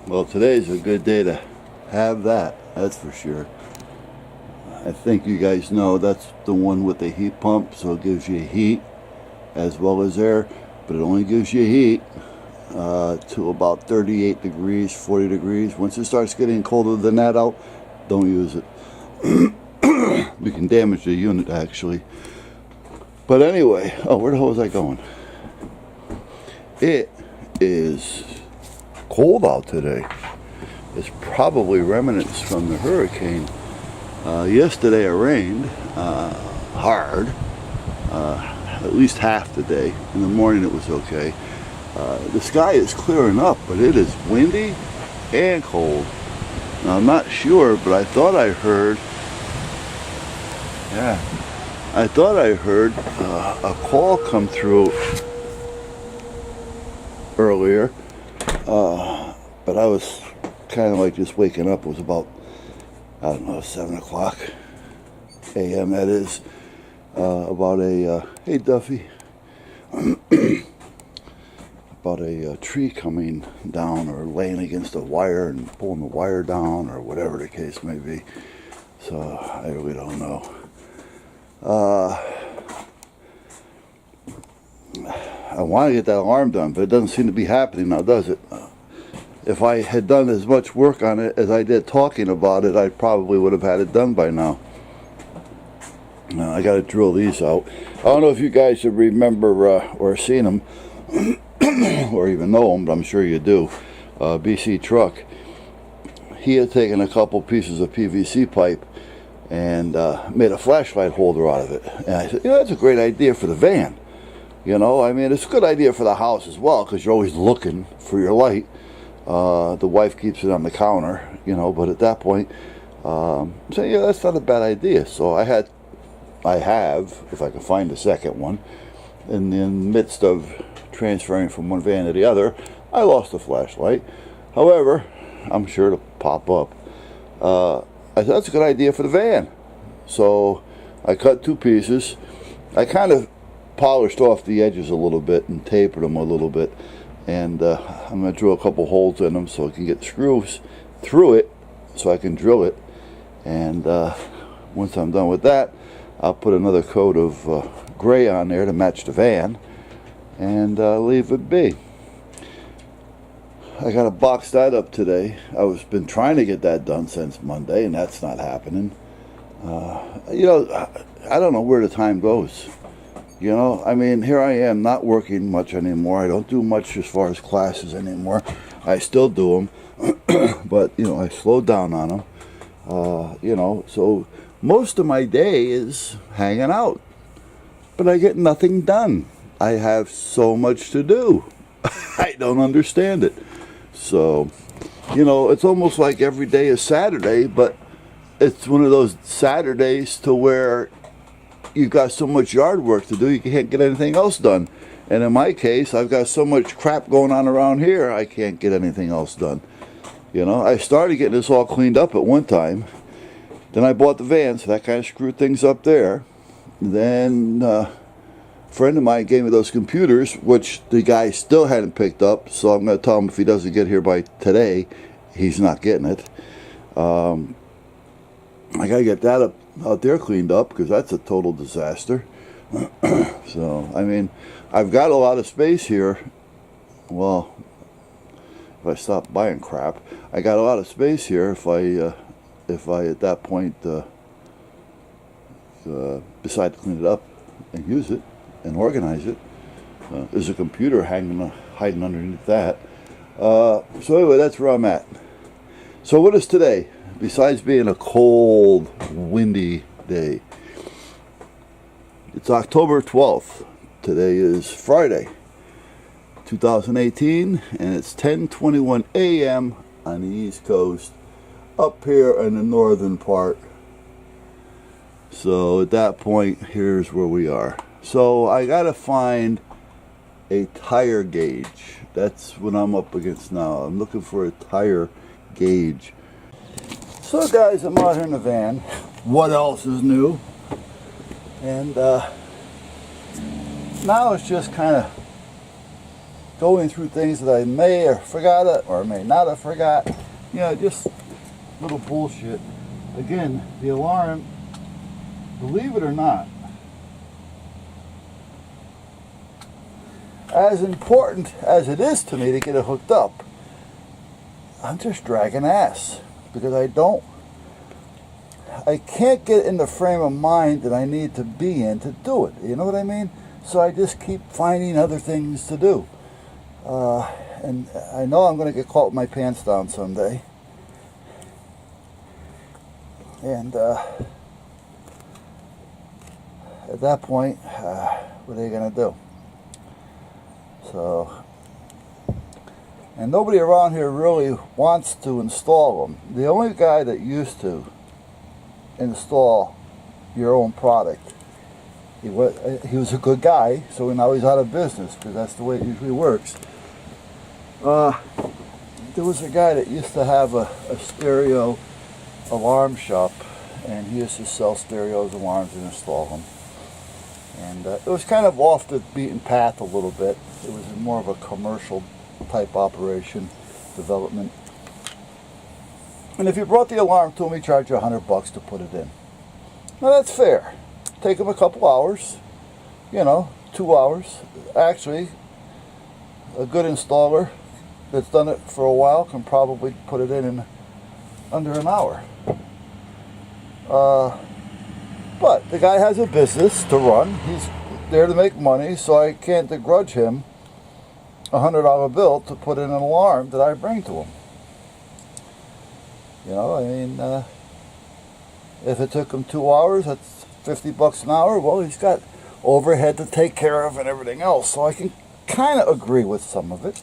Well, today's a good day to have that, that's for sure. I think you guys know that's the one with the heat pump, so it gives you heat as well as air, but it only gives you heat to about 38 degrees, 40 degrees. Once it starts getting colder than that out, don't use it. You can damage the unit actually. But anyway, oh, where the hell was I going? It is cold out today. It's probably remnants from the hurricane. Yesterday it rained hard, at least half the day. In the morning it was okay. The sky is clearing up, but it is windy and cold. Now, I'm not sure, but I thought I heard, a call come through earlier, but I was kind of like just waking up. It was about, I don't know, 7 o'clock a.m. that is, about a, hey Duffy, about a tree coming down or laying against a wire and pulling the wire down or whatever the case may be. So I really don't know. I want to get that alarm done, but it doesn't seem to be happening now, does it? If I had done as much work on it as I did talking about it, I probably would have had it done by now. I got to drill these out. I don't know if you guys remember or seen them or even know them, but I'm sure you do. BC Truck. He had taken a couple pieces of PVC pipe and made a flashlight holder out of it. And I said, that's a great idea for the van. You know, I mean, it's a good idea for the house as well, because you're always looking for your light. The wife keeps it on the counter, you know, but at that point, so yeah, that's not a bad idea. So I have, if I can find a second one, in the midst of transferring from one van to the other, I lost the flashlight. However, I'm sure it'll pop up. I said, that's a good idea for the van. So I cut two pieces. I kind of polished off the edges a little bit and tapered them a little bit. And I'm going to drill a couple holes in them so I can get screws through it so I can drill it. And once I'm done with that, I'll put another coat of gray on there to match the van and leave it be. I got to box that up today. I've been trying to get that done since Monday, and that's not happening. You know, I don't know where the time goes. You know, I mean, here I am not working much anymore. I don't do much as far as classes anymore. I still do them, but, you know, I slowed down on them. You know, so most of my day is hanging out, but I get nothing done. I have so much to do. I don't understand it. So, you know, it's almost like every day is Saturday, but it's one of those Saturdays to where you've got so much yard work to do, you can't get anything else done. And in my case, I've got so much crap going on around here, I can't get anything else done. You know, I started getting this all cleaned up at one time. Then I bought the van, so that kind of screwed things up there. Then a friend of mine gave me those computers, which the guy still hadn't picked up, so I'm going to tell him if he doesn't get here by today, he's not getting it. I got to get that out there cleaned up, because that's a total disaster. So, I mean, I've got a lot of space here. Well, if I stop buying crap, I got a lot of space here if I at that point decide to clean it up and use it and organize it. There's a computer hiding underneath that. So anyway, that's where I'm at. So what is today? Besides being a cold, windy day, it's October 12th. Today is Friday, 2018, and it's 10:21 a.m. on the East Coast, up here in the northern part. So at that point, here's where we are. So I gotta find a tire gauge. That's what I'm up against now. I'm looking for a tire gauge. So guys, I'm out here in the van. What else is new? And now it's just kind of going through things that I may have forgot or may not have forgot. You know, just little bullshit. Again, the alarm, believe it or not, as important as it is to me to get it hooked up, I'm just dragging ass because I can't get in the frame of mind that I need to be in to do it. You know what I mean? So I just keep finding other things to do. And I know I'm going to get caught with my pants down someday. And at that point, what are they going to do? So, and nobody around here really wants to install them. The only guy that used to install your own product, he was a good guy, so now he's out of business because that's the way it usually works. There was a guy that used to have a stereo alarm shop, and he used to sell stereos, alarms, and install them. And it was kind of off the beaten path a little bit. It was more of a commercial type operation, development. And if you brought the alarm to him, he charged you $100 to put it in. Now that's fair. Take him a couple hours, 2 hours. Actually, a good installer that's done it for a while can probably put it in under an hour. But the guy has a business to run. He's there to make money, so I can't begrudge him a $100 bill to put in an alarm that I bring to him. If it took him 2 hours, that's $50 an hour. Well, he's got overhead to take care of and everything else, so I can kind of agree with some of it.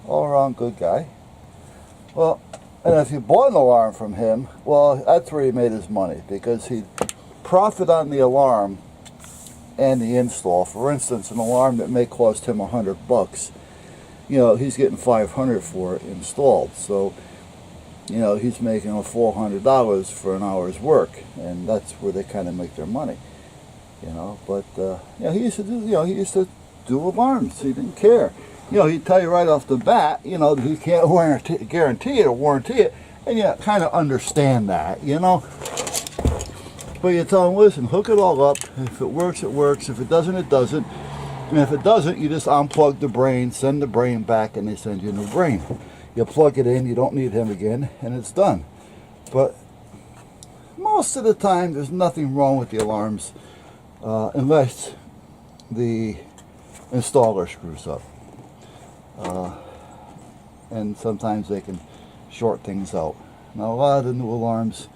All around good guy. Well, and if you bought an alarm from him, well, that's where he made his money, because he'd profit on the alarm and the install. For instance, an alarm that may cost him $100, he's getting $500 for it installed. So, he's making $400 for an hour's work, and that's where they kind of make their money. But he used to do alarms. He didn't care. He'd tell you right off the bat, that he can't guarantee it or warranty it, and you kind of understand that, But you tell him, listen, hook it all up. If it works, it works. If it doesn't, it doesn't. And if it doesn't, you just unplug the brain, send the brain back, and they send you a new brain. You plug it in, you don't need him again, and it's done. But most of the time, there's nothing wrong with the alarms, unless the installer screws up. And sometimes they can short things out. Now, a lot of the new alarms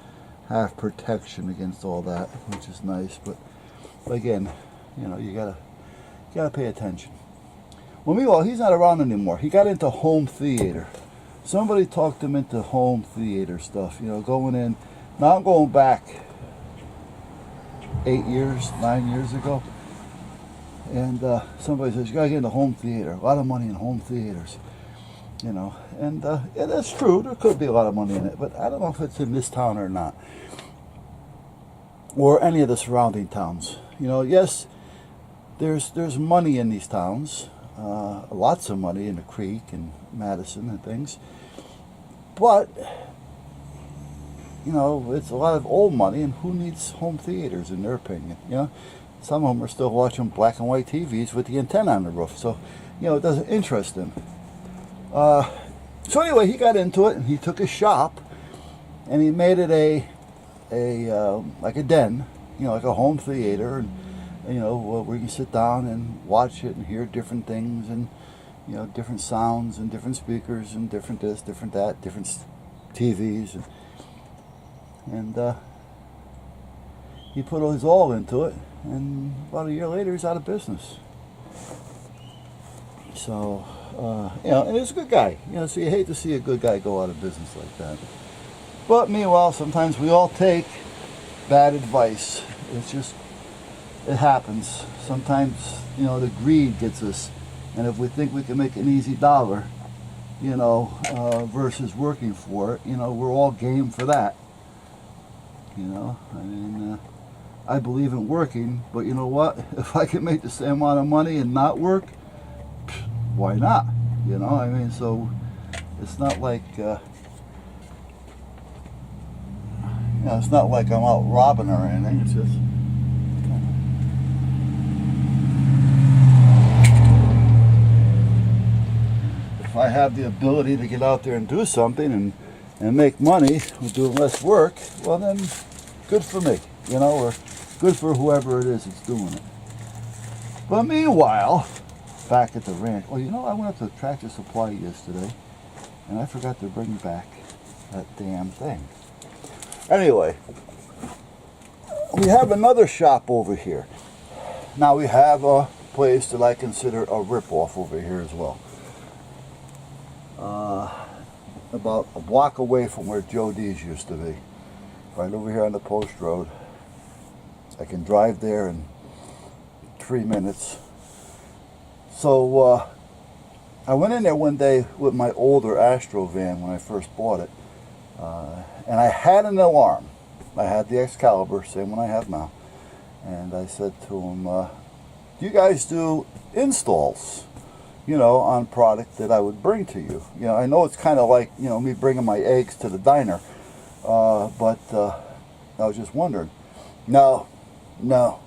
have protection against all that, which is nice. But again, you gotta pay attention. Well, meanwhile, he's not around anymore. He got into home theater. Somebody talked him into home theater stuff. Going in. Now I'm going back 9 years ago. And somebody says, you gotta get into home theater. A lot of money in home theaters. And yeah, that's true. There could be a lot of money in it, but I don't know if it's in this town or not, or any of the surrounding towns. Yes, there's money in these towns, lots of money in the Creek and Madison and things, but it's a lot of old money, and who needs home theaters in their opinion? Some of them are still watching black and white TVs with the antenna on the roof, so it doesn't interest them. So anyway, he got into it, and he took a shop, and he made it like a den, like a home theater, and where you can sit down and watch it and hear different things, and different sounds and different speakers and different this, different that, different TVs, and he put his all into it, and about a year later, he's out of business. So. And he's a good guy, so you hate to see a good guy go out of business like that. But meanwhile, sometimes we all take bad advice. It happens. Sometimes, the greed gets us. And if we think we can make an easy dollar, versus working for it, we're all game for that. I believe in working, but you know what? If I can make the same amount of money and not work, why not? You know, I mean, so it's not like, you know, it's not like I'm out robbing or anything. It's just, if I have the ability to get out there and do something and make money with doing less work, well then, good for me, you know, or good for whoever it is that's doing it. But meanwhile, back at the ranch, well, you know, I went up to Tractor Supply yesterday, and I forgot to bring back that damn thing. Anyway, we have another shop over here. Now we have a place that I consider a rip-off over here as well. About a block away from where Joe D's used to be. Right over here on the post road. I can drive there in 3 minutes. So I went in there one day with my older Astro van when I first bought it. And I had an alarm. I had the Excalibur, same one I have now. And I said to him, do you guys do installs, you know, on product that I would bring to you? You know, I know it's kind of like, you know, me bringing my eggs to the diner. But I was just wondering. No,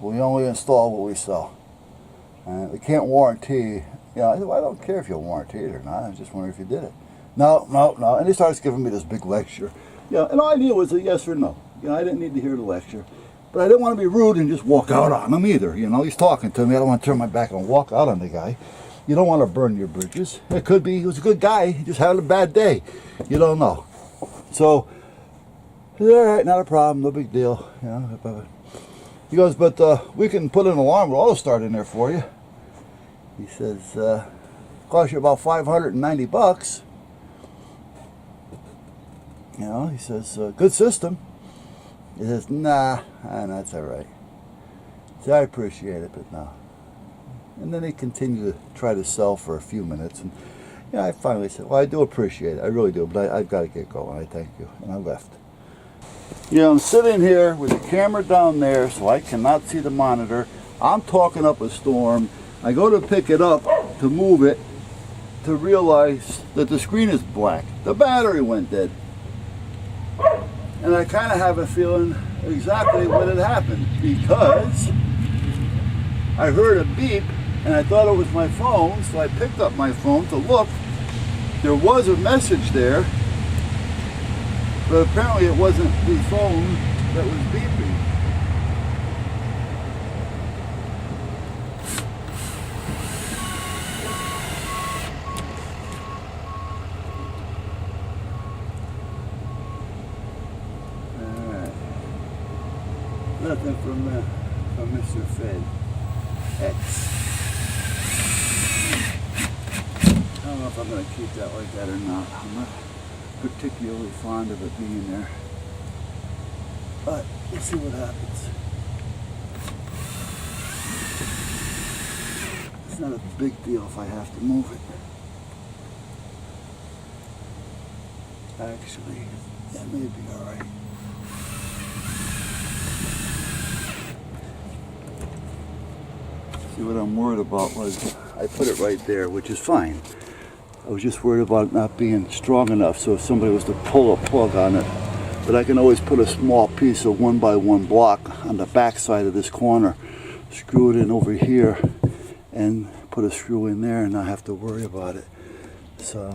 we only install what we sell. And we can't warranty. You know, I said, well, I don't care if you warranty it or not. I was just wondering if you did it. No. And he starts giving me this big lecture. You know, and all I needed was a yes or no. You know, I didn't need to hear the lecture. But I didn't want to be rude and just walk out on him either. You know, he's talking to me. I don't want to turn my back and walk out on the guy. You don't want to burn your bridges. It could be he was a good guy. He just had a bad day. You don't know. So, all right, not a problem. No big deal. You know, he goes, but we can put an alarm with auto start in there for you. He says, cost you about $590. You know, he says, good system. He says, nah, that's all right. So I appreciate it, but no. And then he continued to try to sell for a few minutes. And yeah, I finally said, well, I do appreciate it. I really do, but I've got to get going. I thank you. And I left. You know, I'm sitting here with the camera down there, so I cannot see the monitor. I'm talking up a storm. I go to pick it up to move it to realize that the screen is black. The battery went dead. And I kind of have a feeling exactly what had happened, because I heard a beep and I thought it was my phone, so I picked up my phone to look. There was a message there, but apparently it wasn't the phone that was beeping. Nothing from Mr. Fed X. I don't know if I'm going to keep that like that or not. I'm not particularly fond of it being there. But we'll see what happens. It's not a big deal if I have to move it. Actually, that may be alright. What I'm worried about was I put it right there, which is fine. I was just worried about it not being strong enough, so if somebody was to pull a plug on it, but I can always put a small piece of 1x1 block on the back side of this corner, screw it in over here, and put a screw in there and not have to worry about it. So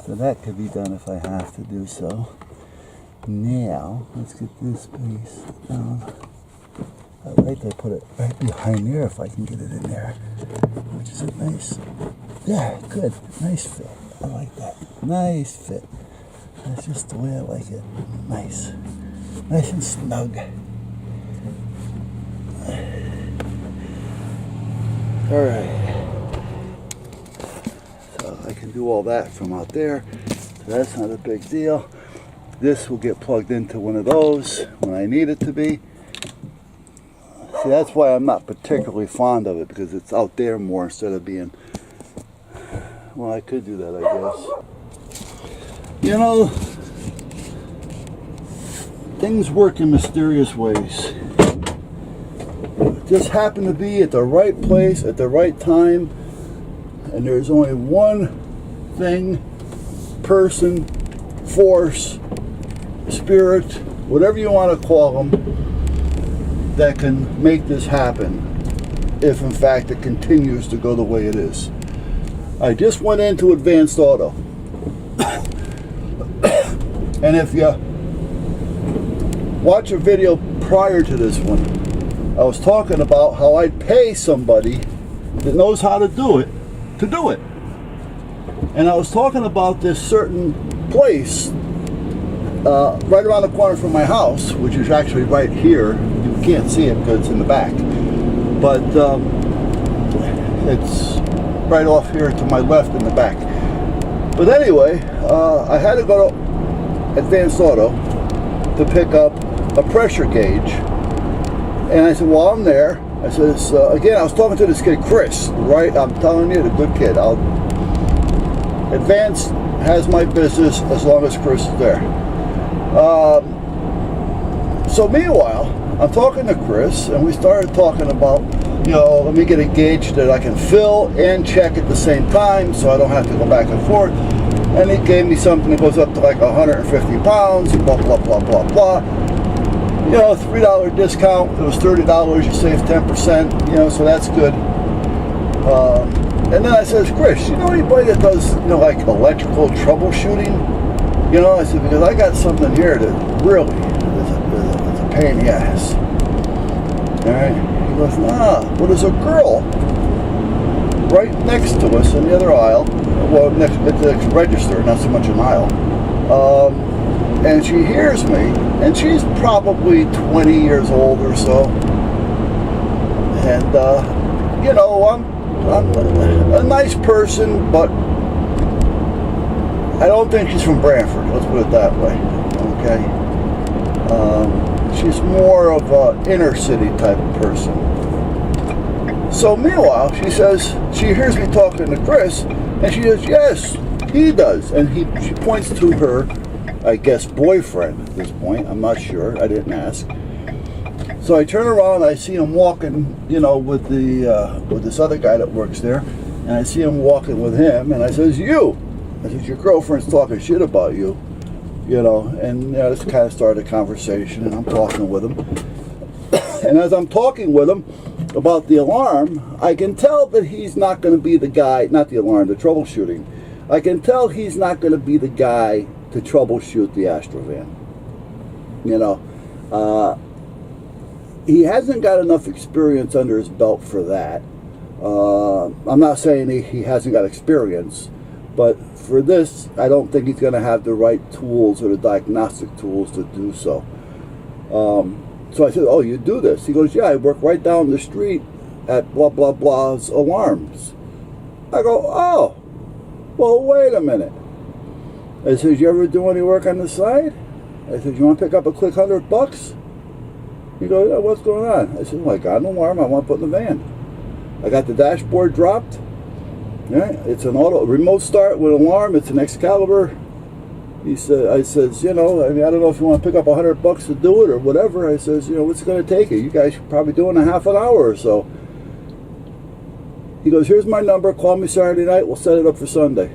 that could be done if I have to do so. Now let's get this piece down. I'd like to put it right behind there if I can get it in there, which is a nice, yeah, good, nice fit. I like that. Nice fit. That's just the way I like it. Nice. Nice and snug. Alright. So I can do all that from out there. So that's not a big deal. This will get plugged into one of those when I need it to be. See, that's why I'm not particularly fond of it, because it's out there more instead of being, well, I could do that, I guess. You know, Things work in mysterious ways. Just happen to be at the right place at the right time, and there's only one thing, person, force, spirit, whatever you want to call them, that can make this happen, if in fact it continues to go the way it is. I just went into Advanced Auto, and if you watch a video prior to this one, I was talking about how I'd pay somebody that knows how to do it. And I was talking about this certain place right around the corner from my house, which is actually right here. You can't see it because it's in the back. But it's right off here to my left in the back. But anyway, I had to go to Advanced Auto to pick up a pressure gauge. And I said, well, I'm there. I says, again, I was talking to this kid, Chris, right? I'm telling you, the good kid. Advanced has my business as long as Chris is there. So meanwhile, I'm talking to Chris, and we started talking about, let me get a gauge that I can fill and check at the same time so I don't have to go back and forth. And he gave me something that goes up to like 150 pounds, blah, blah, blah, blah, blah. $3 discount. It was $30. You save 10%. So that's good. And then I says, Chris, you know anybody that does, like electrical troubleshooting? I said, because I got something here that really is a pain in the ass. All right. He goes, well, there's a girl right next to us in the other aisle. Well, next at the register, not so much an aisle. And she hears me, and she's probably 20 years old or so. And, I'm a nice person, but I don't think she's from Brantford, let's put it that way, okay? She's more of an inner city type of person. So meanwhile, she says, she hears me talking to Chris, and she says, yes, he does. And she points to her, I guess, boyfriend at this point. I'm not sure. I didn't ask. So I turn around and I see him walking, with this other guy that works there. And I see him walking with him. And I says, I says, your girlfriend's talking shit about you. And this kind of started a conversation. And I'm talking with him. And as I'm talking with him about the alarm, I can tell that he's not going to be the guy, not the alarm, the troubleshooting. I can tell he's not going to be the guy to troubleshoot the Astrovan. He hasn't got enough experience under his belt for that. I'm not saying he hasn't got experience, but for this, I don't think he's going to have the right tools or the diagnostic tools to do so. So I said, oh, you do this? He goes, yeah, I work right down the street at blah, blah, blah's alarms. I go, oh, well, wait a minute. I said, you ever do any work on the side? I said, you want to pick up a quick $100? He goes, yeah, what's going on? I said, well, I got an alarm I want to put in the van. I got the dashboard dropped. Yeah, it's an auto remote start with alarm. It's an Excalibur. I says, I don't know if you want to pick up $100 to do it or whatever. I says, what's it going to take you? You guys should probably do it in a half an hour or so. He goes, here's my number. Call me Saturday night. We'll set it up for Sunday.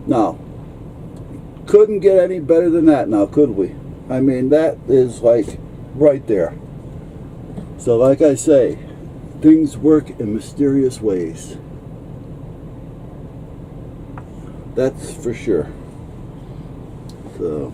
Now, couldn't get any better than that now, could we? I mean, that is like right there. So like I say, things work in mysterious ways. That's for sure. So